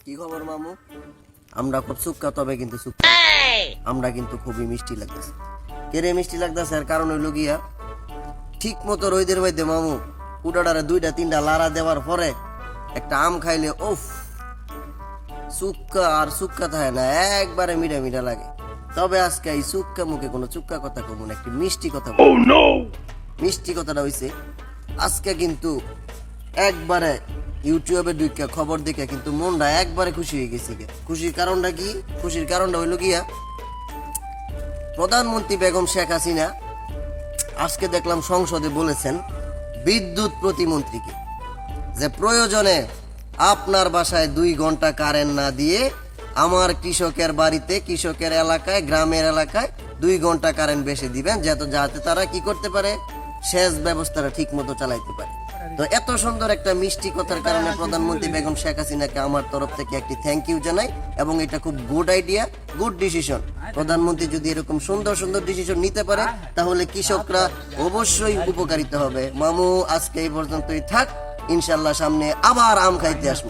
কি খবর মামু? আমরা খুব সুক্কা, তবে কিন্তু সুক্কা আমরা কিন্তু খুবই মিষ্টি লাগতেছে। কেরে মিষ্টি লাগতেছে? আর কারণ হইল গিয়া ঠিক মতো রোদের মধ্যে মামু কুটাডারে 2-3টা লারা দেওয়ার পরে একটা আম খাইলে ওফ, সুক্কা আর সুক্কা থাকে না, একবারে মিঠা মিঠা লাগে। তবে আজকে এই সুক্কা মুখে কোনো চুক্কা কথা কমু না, একটি মিষ্টি কথা বলবো। মিষ্টি কথাটা হইছে আজকে কিন্তু একবারে ইউটিউবে ঢুকে খবর দেখে কিন্তু মনটা একবারে খুশি হয়ে গেছে। খুশির কারণটা কি? খুশির কারণটা হইল গিয়া প্রধানমন্ত্রী বেগম শেখ হাসিনা আজকে দেখলাম সংসদে বলেছেন বিদ্যুৎ প্রতিমন্ত্রীকে যে প্রয়োজনে আপনার বাসায় 2 ঘন্টা কারেন্ট না দিয়ে আমার কৃষকের বাড়িতে, কৃষকের এলাকায়, গ্রামের এলাকায় 2 ঘন্টা কারেন্ট বেশি দিবেন, যাতে তারা কি করতে পারে, সেচ ব্যবস্থাটা ঠিক মতো চালাইতে পারে। তো এত সুন্দর একটা মিষ্টি কথার কারণে প্রধানমন্ত্রী বেগম শেখ হাসিনাকে আমার তরফ থেকে একটি থ্যাংক ইউ জানাই, এবং এটা খুব গুড আইডিয়া, গুড ডিসিশন। প্রধানমন্ত্রী যদি এরকম সুন্দর সুন্দর ডিসিশন নিতে পারে তাহলে কৃষকরা অবশ্যই উপকারিত হবে। মামু আজকে এই পর্যন্তই থাক, ইনশাল্লাহ সামনে আবার আম খাইতে আসবো।